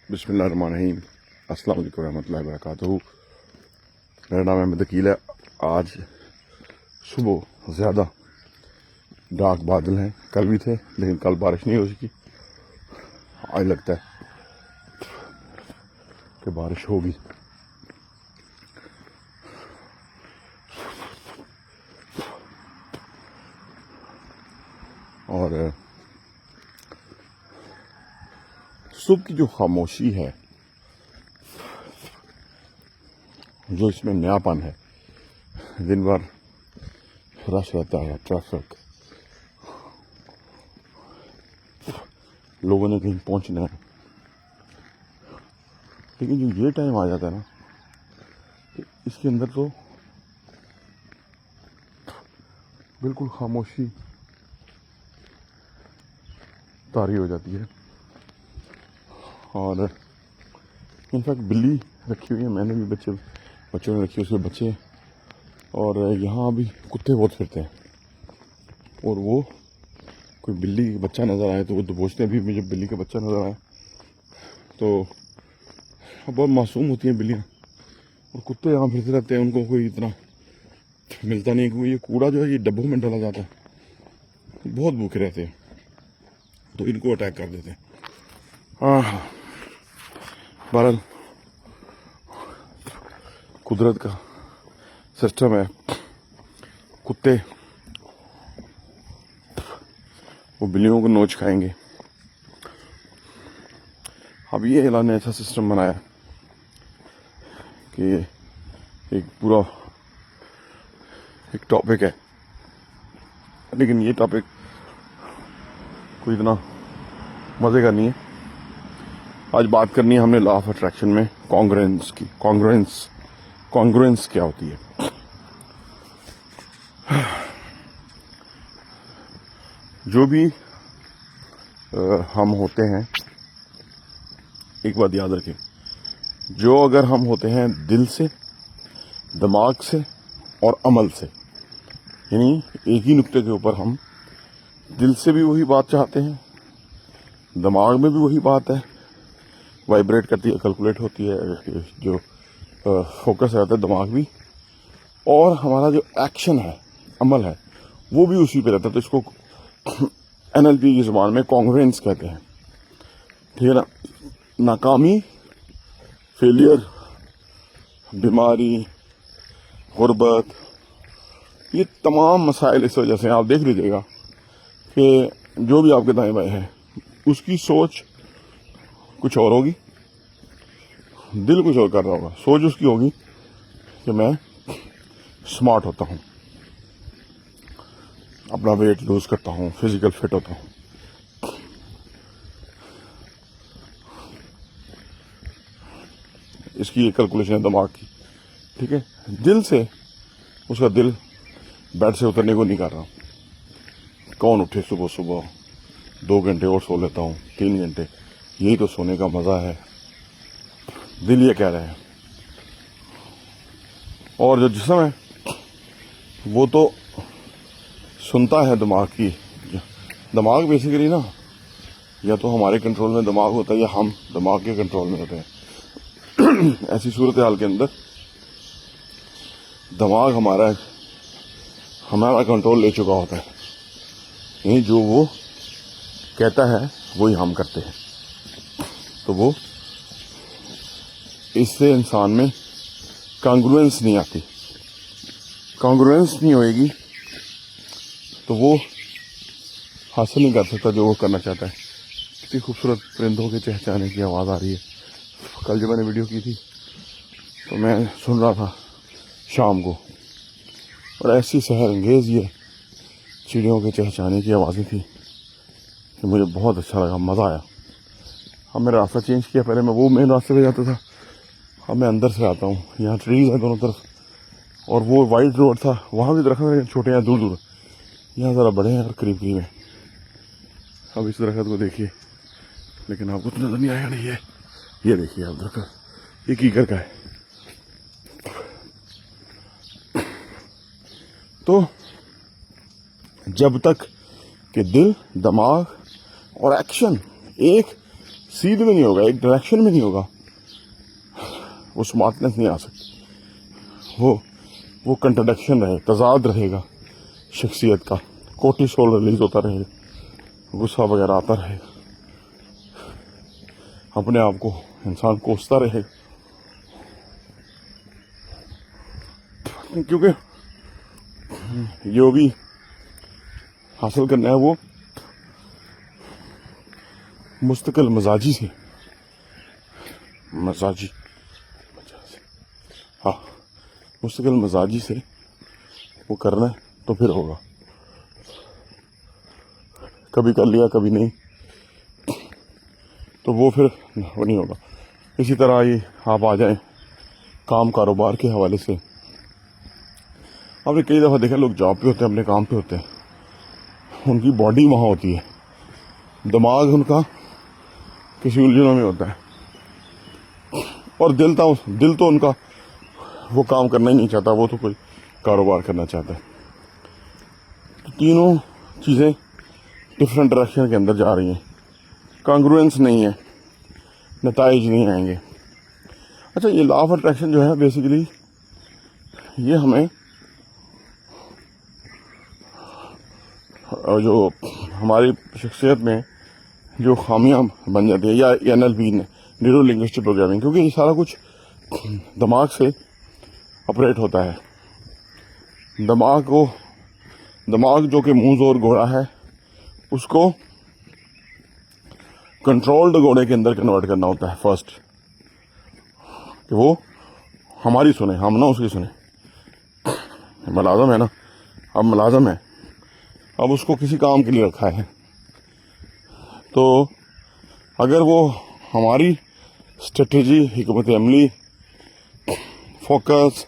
बिस्मिल्लाहिर्रहमानिर्रहीम। अस्सलाम वालेकुम रहमतुल्लाहि वबरकातुहू। मेरा नाम अहमद अकील है। आज सुबह ज़्यादा डार्क बादल हैं, कल भी थे लेकिन कल बारिश नहीं हो सकी। आज लगता है कि बारिश होगी। और सुबह की जो खामोशी है, जो इसमें नयापन है, दिन भर रश रहता है, ट्रैफिक, लोगों ने कहीं पहुंचना है, लेकिन जो ये टाइम आ जाता है ना, इसके अंदर तो बिल्कुल खामोशी तारी हो जाती है। और इनफैक्ट बिल्ली रखी हुई है, मैंने भी बच्चों ने रखी है, उसके बच्चे। और यहाँ अभी कुत्ते बहुत फिरते हैं, और वो कोई बिल्ली का बच्चा नज़र आए तो वो दबोचते हैं। अभी मुझे बिल्ली का बच्चा नज़र आया तो बहुत मासूम होती हैं बिल्लियाँ, और कुत्ते यहाँ फिरते रहते हैं, उनको कोई इतना मिलता नहीं, क्योंकि ये कूड़ा जो है ये डब्बों में डाला जाता है। बहुत भूखे रहते हैं तो इनको अटैक कर देते हैं। हाँ, बहरहाल कुदरत का सिस्टम है। कुत्ते वो बिल्लियों को नोच खाएंगे। अब ये ऐलान ने ऐसा सिस्टम बनाया कि एक पूरा एक टॉपिक है, लेकिन ये टॉपिक कोई इतना मज़े का नहीं है। आज बात करनी है हमने लॉ ऑफ अट्रैक्शन में कॉन्ग्रुएंस की। कॉन्ग्रुएंस क्या होती है? जो भी हम होते हैं, एक बात याद रखें, जो अगर हम होते हैं दिल से, दिमाग से और अमल से, यानी एक ही नुक्ते के ऊपर हम दिल से भी वही बात चाहते हैं, दिमाग में भी वही बात है, वाइब्रेट करती है, कैलकुलेट होती है, जो फोकस रहता है दिमाग भी, और हमारा जो एक्शन है, अमल है, वो भी उसी पे रहता है। तो इसको एनएलपी की ज़ुबान में कॉन्ग्रुएंस कहते हैं। ठीक है ना? नाकामी, फेलियर, बीमारी, गुर्बत, ये तमाम मसाइल इस वजह से आप देख लीजिएगा कि जो भी आपके दाएं बाएं है, उसकी सोच कुछ और होगी, दिल कुछ और कर रहा होगा। सोच उसकी होगी कि मैं स्मार्ट होता हूँ, अपना वेट लूज करता हूँ, फिजिकल फिट होता हूँ। इसकी एक कैलकुलेशन है दिमाग की। ठीक है? दिल से उसका दिल बेड से उतरने को नहीं कर रहा। कौन उठे सुबह सुबह, 2 घंटे और सो लेता हूँ, 3 घंटे, यही तो सोने का मजा है, दिल ये कह रहा है। और जो जिस्म है वो तो सुनता है दिमाग की। दिमाग बेसिकली ना, या तो हमारे कंट्रोल में दिमाग होता है या हम दिमाग के कंट्रोल में होते हैं। ऐसी सूरत हाल के अंदर दिमाग हमारा कंट्रोल ले चुका होता है, यानी जो वो कहता है वही हम करते हैं। तो वो इससे इंसान में कॉन्ग्रुएंस नहीं आती। कॉन्ग्रुएंस नहीं होएगी तो वो हासिल नहीं कर सकता जो वो करना चाहता है। कितनी खूबसूरत परिंदों के चहचहाने की आवाज़ आ रही है। कल जब मैंने वीडियो की थी तो मैं सुन रहा था शाम को, और ऐसी सहर अंगेज़ ये चिड़ियों के चहचहाने की आवाज़ें थी कि मुझे बहुत अच्छा लगा, मज़ा आया। अब मैंने रास्ता चेंज किया, पहले मैं वो मेन रास्ते पे जाता था, अब मैं अंदर से आता हूँ। यहाँ ट्रीज़ हैं दोनों तरफ, और वो वाइड रोड था, वहाँ भी दरख्त हैं, छोटे हैं दूर दूर, यहाँ ज़रा बड़े हैं और करीब करीब हैं। अब इस दरख्त को देखिए, लेकिन आपको तो नजर नहीं आया नहीं है। ये देखिए आप दरख्त, ये कीकर का है। तो जब तक कि दिल, दिमाग और एक्शन एक सीध में नहीं होगा, एक डायरेक्शन में नहीं होगा, वो स्मार्टनेस नहीं आ सकती। वो कंट्राडिक्शन रहे, तजाद रहेगा शख्सियत का, कोर्टिसोल रिलीज होता रहेगा, गुस्सा वगैरह आता रहेगा, अपने आप को इंसान कोसता रहेगा, क्योंकि जो भी हासिल करना है वो मुस्तकिल मजाजी से, हाँ मुस्तकिल मजाजी से वो करना है तो फिर होगा। कभी कर लिया कभी नहीं तो वो फिर वो नहीं होगा। इसी तरह ये आप आ जाएं काम कारोबार के हवाले से, आपने कई दफ़ा देखा लोग जॉब पे होते हैं, अपने काम पे होते हैं, उनकी बॉडी वहाँ होती है, दिमाग उनका किसी उलझनों में होता है, और दिल तो उनका वो काम करना ही नहीं चाहता, वो तो कोई कारोबार करना चाहता है। तो तीनों चीज़ें डिफरेंट डायरेक्शन के अंदर जा रही हैं, कांग्रुएंस नहीं है, नताइज नहीं आएंगे। अच्छा, ये लॉ ऑफ अट्रैक्शन जो है बेसिकली ये हमें जो हमारी शख्सियत में जो खामियां बन जाती है, या NLP न्यूरो लिंग्विस्टिक प्रोग्रामिंग, क्योंकि ये सारा कुछ दिमाग से ऑपरेट होता है। दिमाग जो कि मुंह जोर घोड़ा है उसको कंट्रोल्ड घोड़े के अंदर कन्वर्ट करना होता है फर्स्ट, कि वो हमारी सुने, हम ना उसकी सुने। मुलाज़म है ना, अब मुलाज़म है, अब उसको किसी काम के लिए रखा है, तो अगर वो हमारी स्ट्रेटजी, हिकमत अमली, फोकस,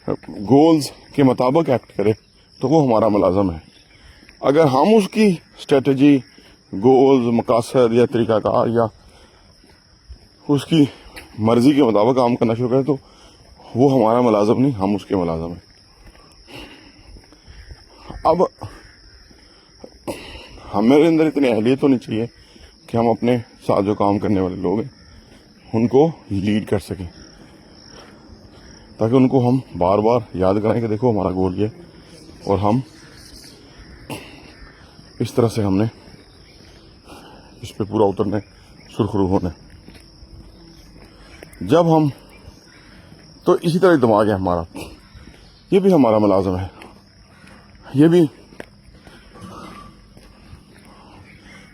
गोल्स के मुताबिक एक्ट करे तो वो हमारा मुलाज़म है। अगर हम उसकी स्ट्रेटजी, गोल्स, मकासद या तरीक़ाकार या उसकी मर्ज़ी के मुताबिक काम करना शुरू करें तो वो हमारा मुलाज़म नहीं, हम उसके मुलाज़म हैं। अब हमारे अंदर इतनी अहलियत होनी चाहिए कि हम अपने साथ जो काम करने वाले लोग हैं उनको लीड कर सकें, ताकि उनको हम बार बार याद कराएं कि देखो हमारा गोल ये, और हम इस तरह से हमने इस पे पूरा उतरने, सुरखरू होने। जब हम तो इसी तरह दिमाग है हमारा, ये भी हमारा मुलाज़म है, ये भी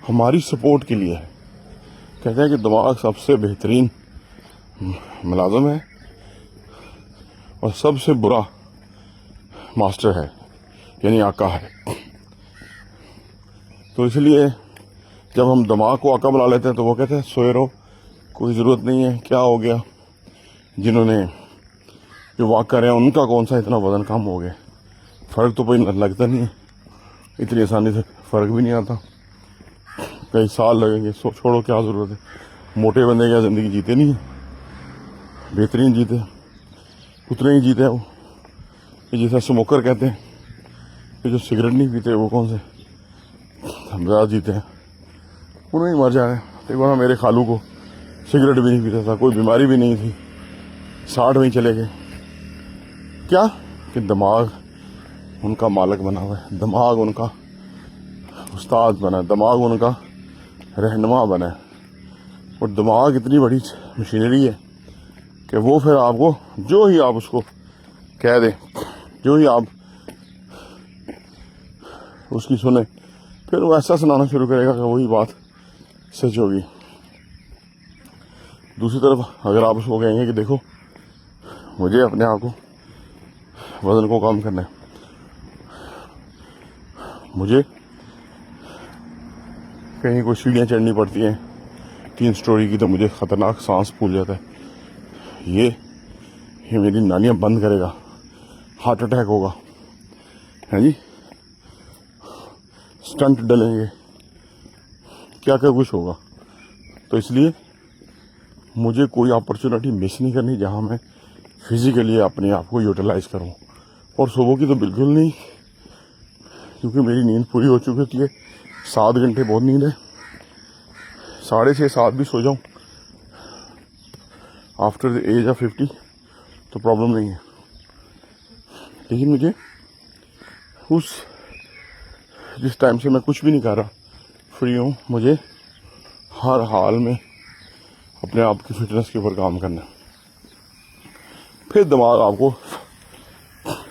हमारी सपोर्ट के लिए है। कहते हैं कि दिमाग सबसे बेहतरीन मुलाज़म है और सबसे बुरा मास्टर है, यानी आका है। तो इसलिए जब हम दिमाग को आका बुला लेते हैं तो वो कहते हैं सोए रहो, कोई ज़रूरत नहीं है, क्या हो गया, जिन्होंने जो वॉक कर रहे हैं उनका कौन सा इतना वज़न कम हो गया, फ़र्क तो कोई लगता नहीं है, इतनी आसानी से फ़र्क भी नहीं आता, कई साल लगेंगे, छोड़ो क्या ज़रूरत है। मोटे बंदे क्या ज़िंदगी जीते नहीं है, बेहतरीन जीते, उतने ही जीते हैं वो। ये जैसा स्मोकर कहते हैं कि जो सिगरेट नहीं पीते वो कौन से हम ज़्यादा जीते हैं, उन्हें ही मर जा रहे हैं। एक बार मेरे खालू को सिगरेट भी नहीं पीता था, कोई बीमारी भी नहीं थी, 60 में ही चले गए। क्या कि दिमाग उनका मालिक बना हुआ है, दिमाग उनका उस्ताद बना है, दिमाग उनका रहनुमा बना है। और दिमाग इतनी बड़ी मशीनरी है कि वो फिर आपको जो ही आप उसको कह दें, जो ही आप उसकी सुने, फिर वो ऐसा सुनाना शुरू करेगा कि वही बात सच होगी। दूसरी तरफ अगर आप उसको कहेंगे कि देखो मुझे अपने आप को वज़न को कम करना है, मुझे कहीं कोई सीढ़ियाँ चढ़नी पड़ती हैं 3 स्टोरी की तो मुझे ख़तरनाक सांस फूल जाता है, ये मेरी नालियाँ बंद करेगा, हार्ट अटैक होगा, है जी, स्टंट डलेंगे, क्या क्या कुछ होगा। तो इसलिए मुझे कोई अपॉर्चुनिटी मिस नहीं करनी जहाँ मैं फिज़िकली अपने आप को यूटिलाइज़ करूँ। और सुबह की तो बिल्कुल नहीं, क्योंकि मेरी नींद पूरी हो चुकी होती है, 7 घंटे बहुत नींद है, 6:30-7 भी सो जाऊं आफ्टर द एज ऑफ 50 तो प्रॉब्लम नहीं है, लेकिन मुझे जिस टाइम से मैं कुछ भी नहीं कर रहा, फ्री हूँ, मुझे हर हाल में अपने आप की फिटनेस के ऊपर काम करना है। फिर दिमाग आपको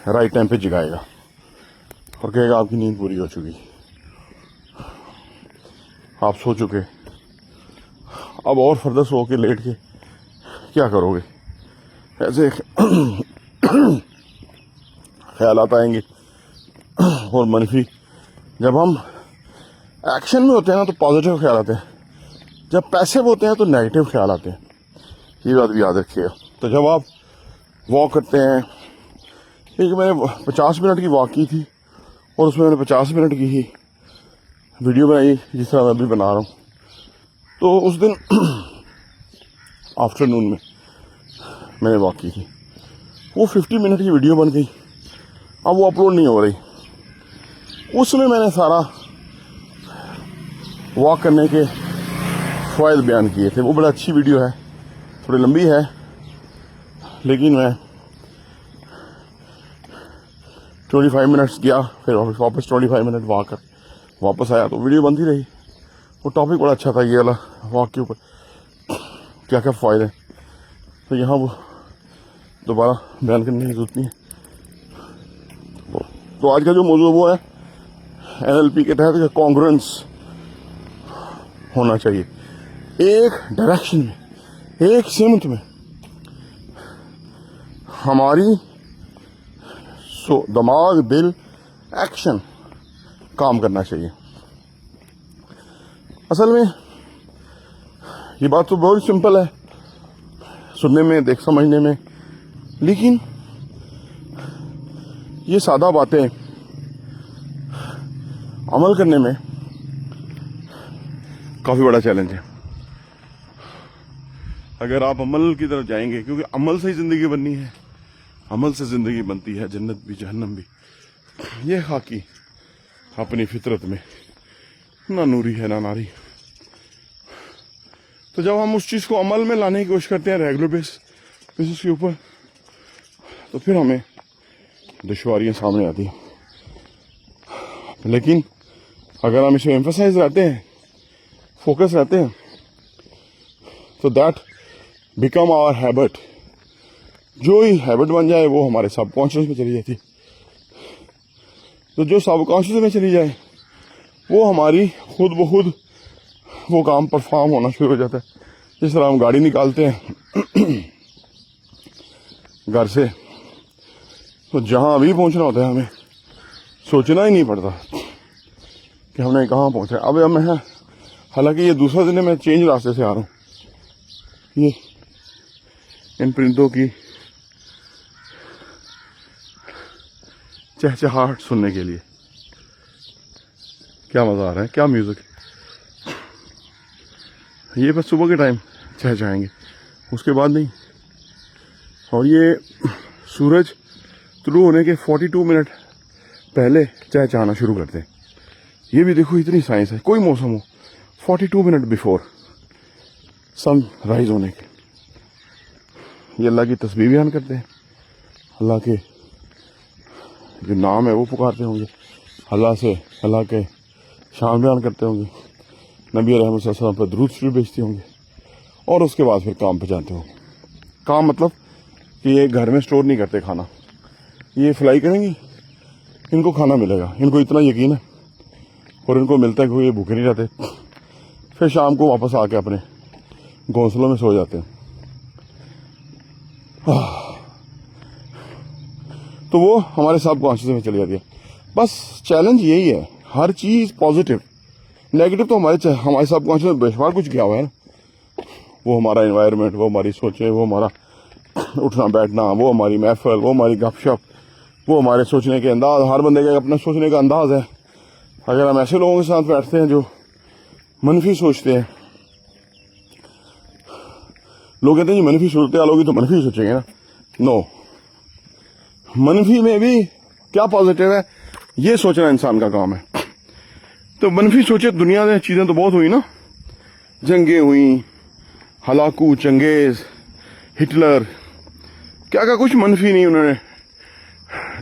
राइट टाइम पे जगाएगा और कहेगा आपकी नींद पूरी हो चुकी, आप सो चुके, अब और फर्दर सो के लेट के क्या करोगे। ऐसे ख्यालात आएंगे और मनफी। जब हम एक्शन में होते हैं ना तो पॉजिटिव ख्याल आते हैं, जब पैसिव होते हैं तो नेगेटिव ख्याल आते हैं, ये बात भी याद रखिएगा। तो जब आप वॉक करते हैं, एक मैंने 50 मिनट की वॉक की थी और उसमें मैंने 50 मिनट की ही वीडियो बनाई जिस तरह मैं अभी बना रहा हूँ। तो उस दिन आफ्टरनून में मैंने वॉक की थी, वो 50 मिनट की वीडियो बन गई, अब वो अपलोड नहीं हो रही। उसमें मैंने सारा वॉक करने के फ़ायदे बयान किए थे। वो बड़ा अच्छी वीडियो है, थोड़ी लंबी है, लेकिन मैं 25 मिनट्स गया, फिर वापस 25 मिनट वॉक कर वापस आया, तो वीडियो बनती रही। वो टॉपिक बड़ा अच्छा था, ये वाला वॉक के ऊपर क्या क्या फ़ायदे हैं, तो यहाँ वो दोबारा बयान करने की ज़रूरत नहीं है। तो आज का जो मौजूद वो है NLP के तहत कॉन्ग्रुएंस होना चाहिए, एक डायरेक्शन में, एक सिमत में हमारी दिमाग, दिल, एक्शन काम करना चाहिए। असल में ये बात तो बहुत सिंपल है सुनने में, समझने में, लेकिन ये सादा बातें अमल करने में काफ़ी बड़ा चैलेंज है। अगर आप अमल की तरफ जाएंगे, क्योंकि अमल से ही ज़िंदगी बननी है, अमल से ज़िंदगी बनती है, जन्नत भी जहन्नम भी। ये खाकी अपनी फितरत में ना नूरी है ना नारी। तो जब हम उस चीज़ को अमल में लाने की कोशिश करते हैं रेगुलर बेसिस के ऊपर, तो फिर हमें दुश्वारियाँ सामने आती हैं। लेकिन अगर हम इसे एम्फसाइज रहते हैं, फोकस रहते हैं, तो दैट बिकम आवर हैबिट। जो ही हैबिट बन जाए वो हमारे सबकॉन्शियस में चली जाती है। तो जो सबकॉन्शियस में चली जाए वो हमारी खुद ब खुद वो काम परफॉर्म होना शुरू हो जाता है। जिस तरह हम गाड़ी निकालते हैं घर से, तो जहाँ अभी पहुँचना होता है हमें सोचना ही नहीं पड़ता कि हमने कहाँ पहुँचा। अब मैं, हालांकि ये दूसरा दिन है, मैं चेंज रास्ते से आ रहा हूँ, ये इन परिंदों की चहचहाहट सुनने के लिए। क्या मज़ा आ रहा है, क्या म्यूज़िक। ये बस सुबह के टाइम चहचहाएंगे, उसके बाद नहीं। और ये सूरज तुलू होने के 42 मिनट पहले चहचहाना शुरू करते हैं। ये भी देखो, इतनी साइंस है। कोई मौसम हो, 42 मिनट बिफोर सन राइज होने के ये अल्लाह की तस्बीह बयान करते हैं, अल्लाह के जो नाम है वो पुकारते होंगे, अल्लाह के शान बयान करते होंगे, नबी रहमत सल्लल्लाहु अलैहि वसल्लम पर दुरूद शरीफ भेजते होंगे, और उसके बाद फिर काम पे जाते होंगे। काम मतलब कि ये घर में स्टोर नहीं करते खाना, ये फ्लाई करेंगी, इनको खाना मिलेगा, इनको इतना यकीन है और इनको मिलता है कि ये भूखे नहीं रहते। फिर शाम को वापस आके अपने घोंसलों में सो जाते हैं। तो वो हमारे सबकॉन्शियस में चली जाती है। बस चैलेंज यही है, हर चीज़ पॉजिटिव, नेगेटिव तो हमारे सबकॉन्शियस में बेशुमार कुछ गया हुआ है ना। वो हमारा एनवायरनमेंट, वो हमारी सोचें, वो हमारा उठना बैठना, वो हमारी महफिल, वो हमारी गपशप, वो हमारे सोचने के अंदाज। हर बंदे का अपना सोचने का अंदाज है। अगर हम ऐसे लोगों के साथ बैठते हैं जो मनफी सोचते हैं, लोग कहते हैं जी मनफी सूरत हाल होगी तो मनफी सोचेंगे ना। नो, मनफी में भी क्या पॉजिटिव है ये सोचना इंसान का काम है। तो मनफी सोचे, दुनिया में चीज़ें तो बहुत हुई ना, जंगें हुई, हलाकू, चंगेज, हिटलर, क्या क्या कुछ मनफी नहीं उन्होंने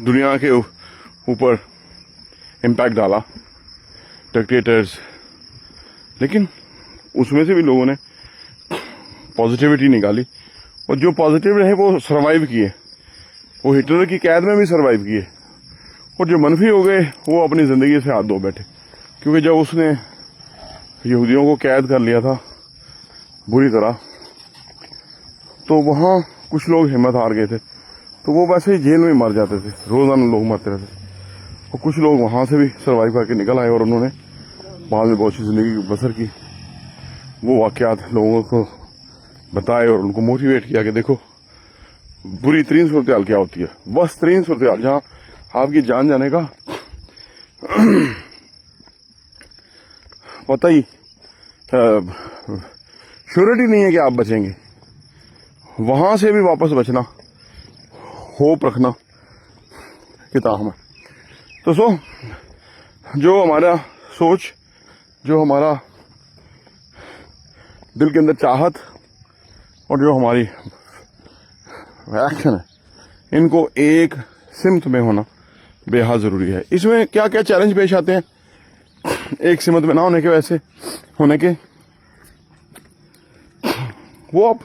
दुनिया के ऊपर इम्पैक्ट डाला, डिक्टेटर्स। लेकिन उसमें से भी लोगों ने पॉजिटिविटी निकाली, और जो पॉजिटिव रहे वो सरवाइव किए, वो हिटलर की कैद में भी सरवाइव किए, और जो मनफी हो गए वो अपनी ज़िंदगी से हाथ धो बैठे। क्योंकि जब उसने यहूदियों को कैद कर लिया था बुरी तरह, तो वहाँ कुछ लोग हिम्मत हार गए थे, तो वो वैसे ही जेल में मर जाते थे, रोज़ाना लोग मरते रहते थे। और कुछ लोग वहाँ से भी सर्वाइव करके निकल आए और उन्होंने बाद में बहुत सी ज़िंदगी बसर की। वो वाक़यात लोगों को बताए और उनको मोटिवेट किया कि देखो बुरी तरीन सूरत हाल क्या होती है, बस तरीन सूरत हाल जहाँ आपकी जान जाने का पता ही श्योरिटी नहीं है कि आप बचेंगे, वहां से भी वापस बचना, होप रखना किताब में। तो जो हमारा सोच, जो हमारा दिल के अंदर चाहत और जो हमारी एक्शन है, इनको एक सिमत में होना बेहद ज़रूरी है। इसमें क्या क्या चैलेंज पेश आते हैं एक सिमत में ना होने के, वैसे होने के, वो आप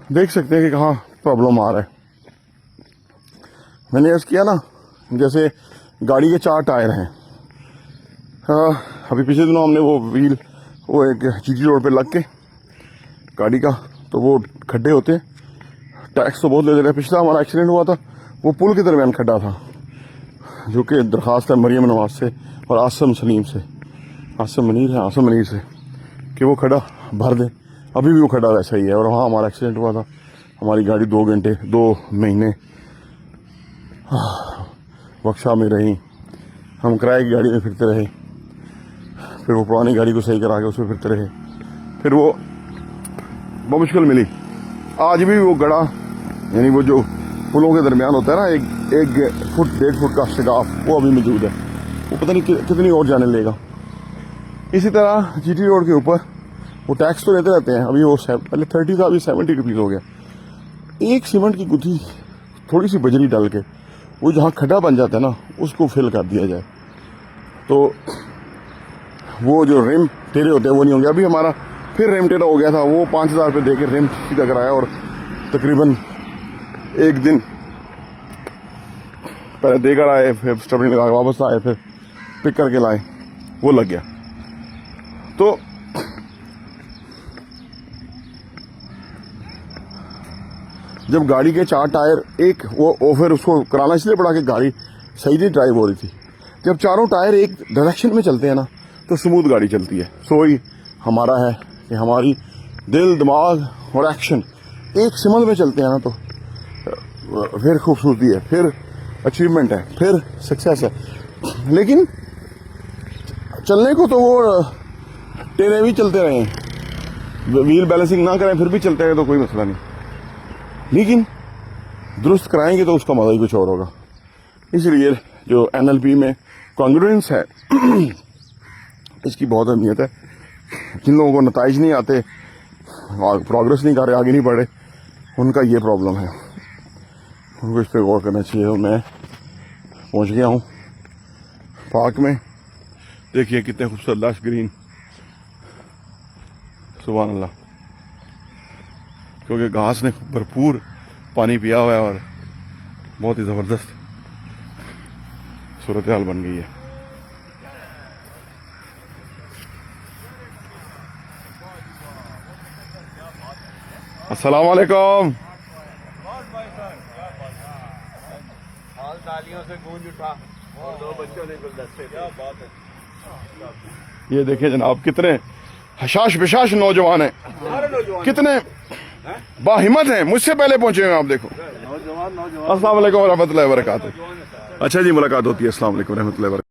देख सकते हैं कि कहाँ प्रॉब्लम आ रहा है। मैंने अर्ज़ किया ना, जैसे गाड़ी के 4 टायर हैं। अभी पिछले दिनों हमने वो एक जीटी रोड पे लग के गाड़ी का, तो वो खड्डे होते हैं, टैक्स तो बहुत ले दे रहे हैं। पिछला हमारा एक्सीडेंट हुआ था वो पुल के दरमियान खड्डा था, जो कि दरख्वास्त है मरियम नवाज से और आसम सलीम से, आसम मनीर से कि वो खड्डा भर दे। अभी भी वो खड्डा वैसा ही है, और वहाँ हमारा एक्सीडेंट हुआ था। हमारी गाड़ी 2 महीने वर्कशॉप में रही, हम किराए की गाड़ी में फिरते रहे, फिर वो पुरानी गाड़ी को सही करा के उसमें फिरते रहे, फिर वो बहुत मुश्किल मिली। आज भी वो गड़ा, यानी वो जो पुलों के दरमियान होता है ना, एक फुट 1.5 फुट का शिगाफ, वो अभी मौजूद है। वो पता नहीं कितनी और जाने लेगा। इसी तरह जीटी रोड के ऊपर वो टैक्स तो लेते रहते हैं। अभी वो पहले 30 था, अभी 70 रुपीज़ हो गया। एक सीमेंट की गुत्थी, थोड़ी सी बजरी डाल के वो जहाँ खड्डा बन जाता है ना, उसको फिल कर दिया जाए, तो वो जो रिम टेढ़े होते हैं वो नहीं होंगे। अभी हमारा फिर रिम टेढ़ा हो गया था, वो 5,000 रुपये दे के रिम सीधा कराया, और तकरीबन एक दिन पहले देकर आए, फिर स्टबनी लगा के वापस आए, फिर पिक करके लाए, वो लग गया। तो जब गाड़ी के 4 टायर, एक वो फिर उसको कराना इसलिए पड़ा कि गाड़ी सही नहीं ड्राइव हो रही थी। जब चारों टायर एक डायरेक्शन में चलते हैं ना, तो स्मूथ गाड़ी चलती है। सो ही हमारा है कि हमारी दिल, दिमाग और एक्शन एक सिमत में चलते हैं ना, तो फिर खूबसूरती है, फिर अचीवमेंट है, फिर सक्सेस है। लेकिन चलने को तो वो टेढ़े भी चलते रहे, व्हील बैलेंसिंग ना करें फिर भी चलते रहे तो कोई मसला नहीं, लेकिन दुरुस्त कराएंगे तो उसका मजा ही कुछ और होगा। इसलिए जो NLP में कॉन्ग्रुएंस है इसकी बहुत अहमियत है। जिन लोगों को नताइज नहीं आते, प्रोग्रेस नहीं कर रहे, आगे नहीं बढ़ रहे, उनका ये प्रॉब्लम है, उनको इस पर गौर करना चाहिए। और मैं पहुंच गया हूँ पार्क में, देखिए कितने खूबसूरत लश ग्रीन, सुभान अल्लाह, क्योंकि घास ने भरपूर पानी पिया हुआ है और बहुत ही ज़बरदस्त सूरत हाल बन गई है। अस्सलाम वालेकुम। तालियों से गूंज उठा और 2 बच्चों ने गुलदस्ते, क्या बात है। ये देखिए जनाब, कितने हशाश बिशाश नौजवान हैं, कितने बाहिम्मत हैं, मुझसे पहले पहुंचे हैं आप देखो। नौजवान अस्सलाम वालेकुम रहमतुल्लाहि व बरकातहू। अच्छा जी, मुलाकात होती है। अस्सलाम वालेकुम रहमतुल्लाहि व बरकातहू।